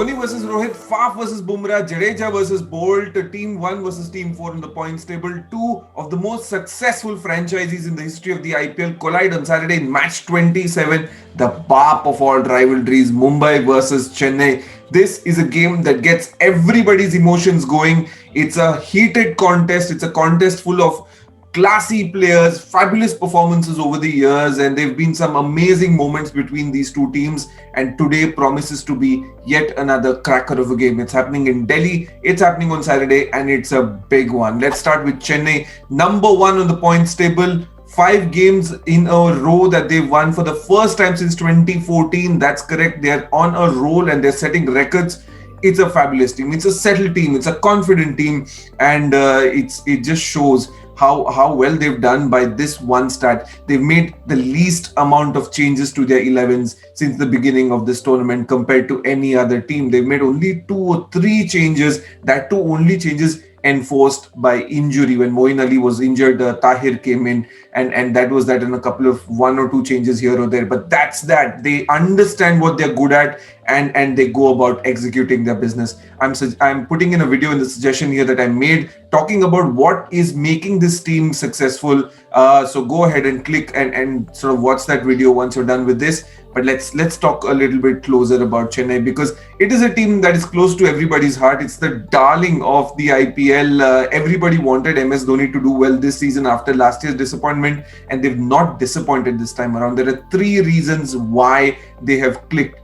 Dhoni versus Rohit, Faf versus Bumrah, Jadeja versus Bolt, Team 1 versus Team 4 in the points table. Two of the most successful franchises in the history of the IPL collide on Saturday in match 27, the BAP of all rivalries, Mumbai versus Chennai. This is a game that gets everybody's emotions going. It's a heated contest. It's a contest full of classy players, fabulous performances over the years, and there have been some amazing moments between these two teams. And today promises to be yet another cracker of a game. It's happening in Delhi, it's happening on Saturday, and it's a big one. Let's start with Chennai, number one on the points table. 5 games in a row that they've won for the first time since 2014. That's correct. They're on a roll and they're setting records. It's a fabulous team. It's a settled team. It's a confident team, and it just shows how well they've done by this one stat. They've made the least amount of changes to their 11s since the beginning of this tournament compared to any other team. They've made only 2 or 3 changes. That too only changes enforced by injury. When Moeen Ali was injured, Tahir came in, and that was that, in a couple of 1 or 2 changes here or there. But that's that. They understand what they're good at, and they go about executing their business. I'm putting in a video in the suggestion here that I made talking about what is making this team successful. So go ahead and click and sort of watch that video once you're done with this. But let's talk a little bit closer about Chennai, because it is a team that is close to everybody's heart. It's the darling of the IPL. Everybody wanted MS Dhoni to do well this season after last year's disappointment, and they've not disappointed this time around. There are 3 reasons why they have clicked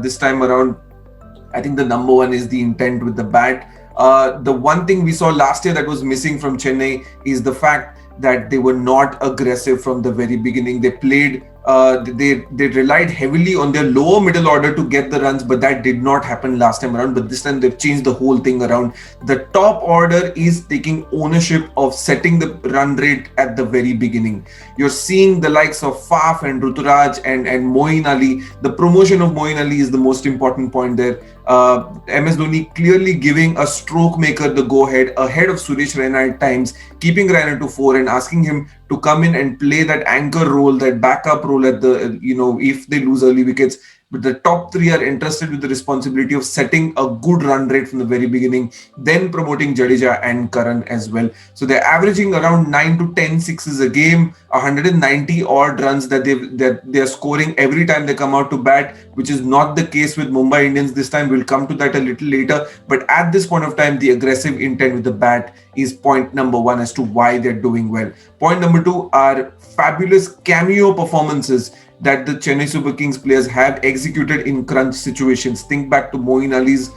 this time around. I think the number one is the intent with the bat. The one thing we saw last year that was missing from Chennai is the fact that they were not aggressive from the very beginning. They played they relied heavily on their lower middle order to get the runs, but that did not happen last time around. But this time they've changed the whole thing around. The top order is taking ownership of setting the run rate at the very beginning. You're seeing the likes of Faf and Ruturaj and Moeen Ali. The promotion of Moeen Ali is the most important point there. MS Dhoni clearly giving a stroke maker the go-ahead ahead of Suresh Raina at times, keeping Raina to 4 and asking him to come in and play that anchor role, that backup role at the, if they lose early wickets. But the top 3 are entrusted with the responsibility of setting a good run rate from the very beginning, then promoting Jadeja and Karan as well. So they're averaging around 9 to 10 sixes a game, 190 odd runs that they're scoring every time they come out to bat, which is not the case with Mumbai Indians this time. We'll come to that a little later. But at this point of time, the aggressive intent with the bat is point number 1 as to why they're doing well. Point number 2 are fabulous cameo performances that the Chennai Super Kings players have executed in crunch situations. Think back to Moeen Ali's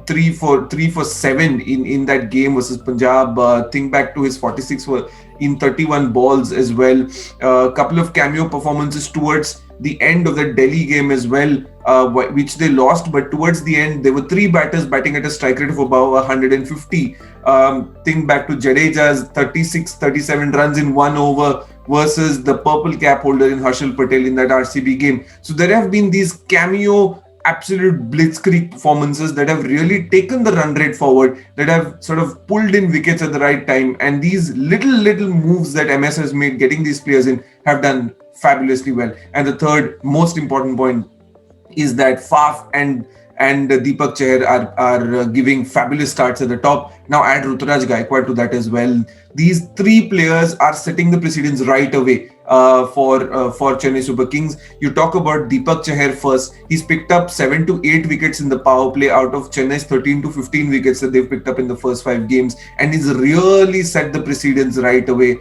3 for 7 in that game versus Punjab. Think back to his 46 in 31 balls as well. A couple of cameo performances towards the end of the Delhi game as well, which they lost. But towards the end, there were 3 batters batting at a strike rate of about 150. Think back to Jadeja's 37 runs in 1 over versus the purple cap holder in Harshal Patel in that RCB game. So there have been these cameo absolute blitzkrieg performances that have really taken the run rate forward, that have sort of pulled in wickets at the right time. And these little moves that MS has made getting these players in have done fabulously well. And the third most important point is that Faf and Deepak Chahar are giving fabulous starts at the top. Now add Ruturaj Gaikwad to that as well. These 3 players are setting the precedence right away for Chennai Super Kings. You talk about Deepak Chahar first. He's picked up 7 to 8 wickets in the power play out of Chennai's 13 to 15 wickets that they've picked up in the first 5 games, and he's really set the precedence right away,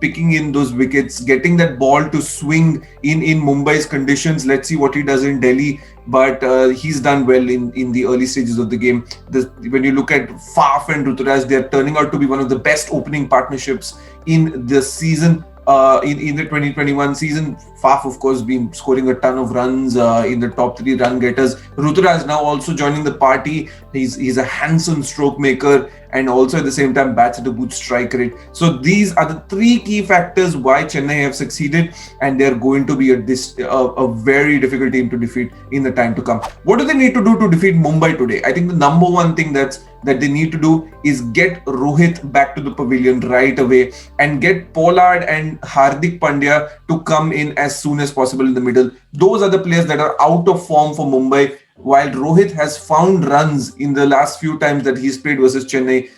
picking in those wickets, getting that ball to swing in Mumbai's conditions. Let's see what he does in Delhi. But he's done well in the early stages of the game. When you look at Faf and Ruturaj, they're turning out to be one of the best opening partnerships in the season. In the 2021 season, Faf, of course, been scoring a ton of runs in the top 3 run getters. Ruturaj now also joining the party. He's a handsome stroke maker, and also at the same time bats at a good strike rate. So these are the 3 key factors why Chennai have succeeded, and they're going to be a very difficult team to defeat in the time to come. What do they need to do to defeat Mumbai today? I think the number one thing that they need to do is get Rohit back to the pavilion right away and get Pollard and Hardik Pandya to come in as soon as possible in the middle. Those are the players that are out of form for Mumbai. while Rohit has found runs in the last few times that he's played versus Chennai.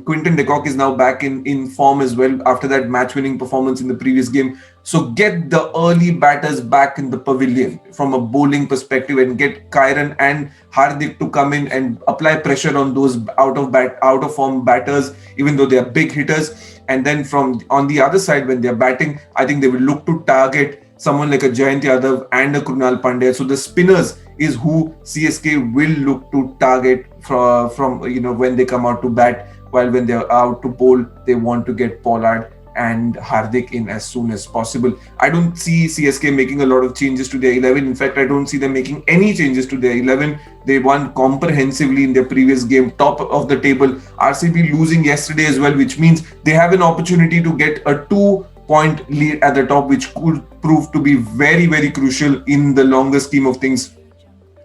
Quinton de Kock is now back in form as well after that match-winning performance in the previous game. So get the early batters back in the pavilion from a bowling perspective and get Kyron and Hardik to come in and apply pressure on those out of form batters, even though they are big hitters. And then from on the other side, when they're batting, I think they will look to target someone like a Jayant Yadav and a Krunal Pandya. So the spinners is who CSK will look to target from when they come out to bat. While when they're out to bowl, they want to get Pollard and Hardik in as soon as possible. I don't see CSK making a lot of changes to their 11. In fact, I don't see them making any changes to their 11. They won comprehensively in their previous game, top of the table. RCB losing yesterday as well, which means they have an opportunity to get a 2-point lead at the top, which could prove to be very, very crucial in the longer scheme of things.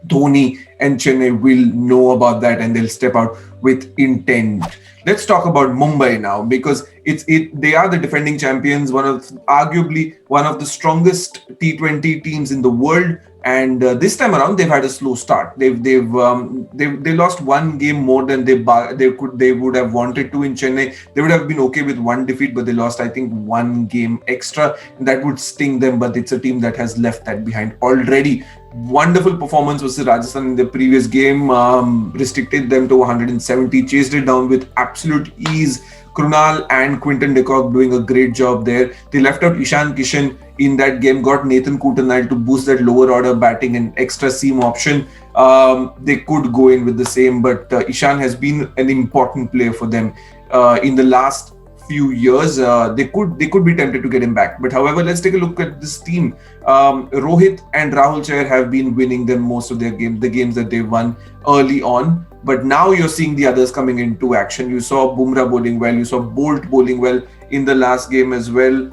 Dhoni and Chennai will know about that and they'll step out with intent. Let's talk about Mumbai now, because they are the defending champions, arguably one of the strongest T20 teams in the world. And this time around, they've had a slow start. They lost one game more than they would have wanted to in Chennai. They would have been okay with one defeat, but they lost, I think, one game extra. And that would sting them, but it's a team that has left that behind already. Wonderful performance versus Rajasthan in the previous game, restricted them to 170, chased it down with absolute ease. Krunal and Quinton de Kock doing a great job there. They left out Ishan Kishan in that game, got Nathan Coulter-Nile to boost that lower order batting and extra seam option. They could go in with the same, but Ishan has been an important player for them in the last few years. They could be tempted to get him back. But however, let's take a look at this team. Rohit and Rahul Chahar have been winning them most of their games, the games that they won early on. But now you're seeing the others coming into action. You saw Bumrah bowling well. You saw Bolt bowling well in the last game as well.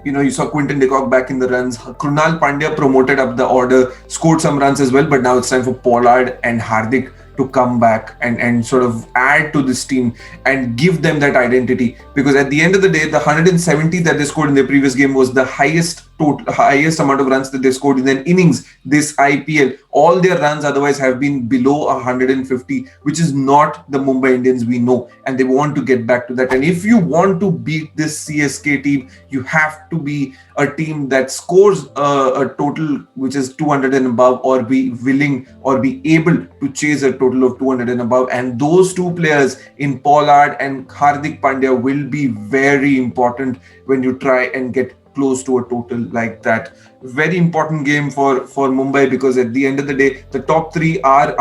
You saw Quinton de Kock back in the runs. Krunal Pandya promoted up the order, scored some runs as well. But now it's time for Pollard and Hardik to come back and sort of add to this team and give them that identity. Because at the end of the day, the 170 that they scored in their previous game was the highest amount of runs that they scored in an innings this IPL. All their runs otherwise have been below 150, which is not the Mumbai Indians we know, and they want to get back to that. And if you want to beat this CSK team, you have to be a team that scores a total which is 200 and above, or be willing or be able to chase a total of 200 and above. And those two players in Pollard and Hardik Pandya will be very important when you try and get close to a total like that. Very important game for Mumbai, because at the end of the day, the top three are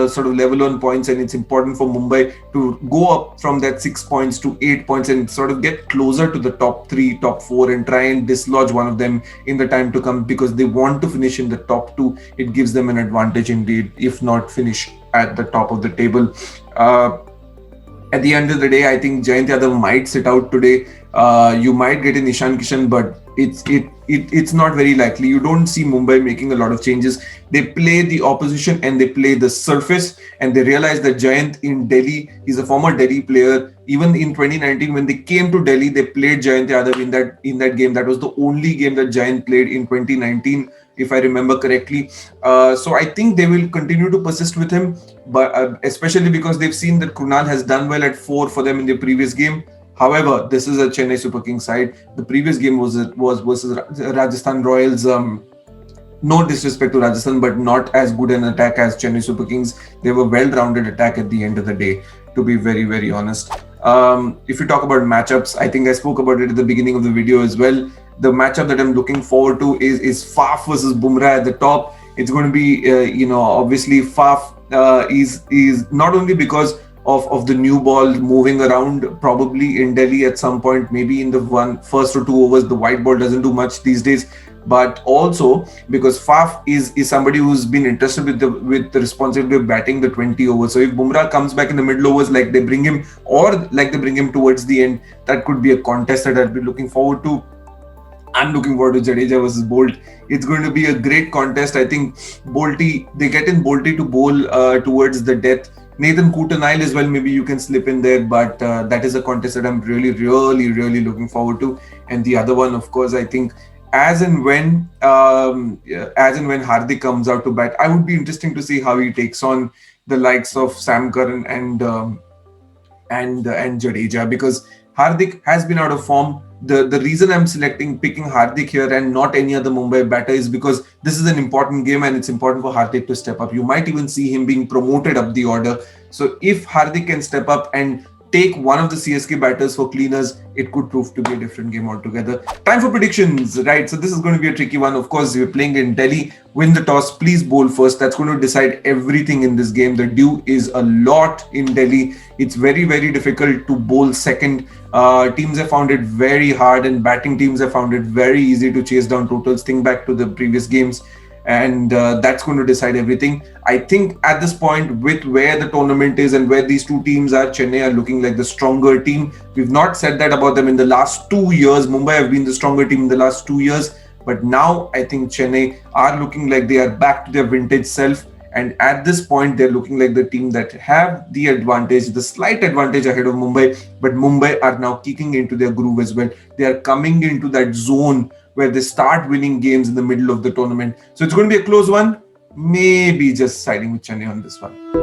sort of level on points, and it's important for Mumbai to go up from that 6 points to 8 points and sort of get closer to the top three, top four, and try and dislodge one of them in the time to come, because they want to finish in the top two. It gives them an advantage indeed, if not finish at the top of the table. At the end of the day, I think Jayant Yadav might sit out today. You might get an Ishan Kishan, but it's not very likely. You don't see Mumbai making a lot of changes. They play the opposition and they play the surface, and they realize that Jayant in Delhi, he's a former Delhi player. Even in 2019, when they came to Delhi, they played Jayant Yadav in that game. That was the only game that Jayant played in 2019, if I remember correctly. So I think they will continue to persist with him, but especially because they've seen that Krunal has done well at 4 for them in their previous game. However, this is a Chennai Super Kings side. The previous game was versus Rajasthan Royals. No disrespect to Rajasthan, but not as good an attack as Chennai Super Kings. They were well-rounded attack at the end of the day, to be very, very honest. If you talk about matchups, I think I spoke about it at the beginning of the video as well. The matchup that I'm looking forward to is Faf versus Bumrah at the top. It's going to be, obviously Faf is not only because of the new ball moving around probably in Delhi at some point, maybe in the first or 2 overs. The white ball doesn't do much these days, but also because Faf is somebody who's been interested with the responsibility of batting the 20 overs. So if Bumrah comes back in the middle overs, like they bring him, or like they bring him towards the end, that could be a contest that I'll be looking forward to. I'm looking forward to Jadeja versus Bolt. It's going to be a great contest. I think they get in Bolty to bowl towards the death. Nathan Coulter-Nile as well, maybe you can slip in there, but that is a contest that I'm really, really, really looking forward to. And the other one, of course, I think as and when Hardik comes out to bat, I would be interesting to see how he takes on the likes of Sam Curran and Jadeja, because Hardik has been out of form. The reason I'm picking Hardik here and not any other Mumbai batter is because this is an important game and it's important for Hardik to step up. You might even see him being promoted up the order. So if Hardik can step up and take one of the CSK batters for cleaners, it could prove to be a different game altogether. Time for predictions, right? So this is going to be a tricky one. Of course, we're playing in Delhi. Win the toss, please bowl first. That's going to decide everything in this game. The dew is a lot in Delhi. It's very, very difficult to bowl second. Teams have found it very hard, and batting teams have found it very easy to chase down totals. Think back to the previous games, and that's going to decide everything. I think at this point, with where the tournament is and where these two teams are, Chennai are looking like the stronger team. We've not said that about them in the last 2 years. Mumbai have been the stronger team in the last 2 years, but now I think Chennai are looking like they are back to their vintage self. And at this point, they're looking like the team that have the advantage, the slight advantage ahead of Mumbai. But Mumbai are now kicking into their groove as well. They are coming into that zone where they start winning games in the middle of the tournament. So it's going to be a close one. Maybe just siding with Chennai on this one.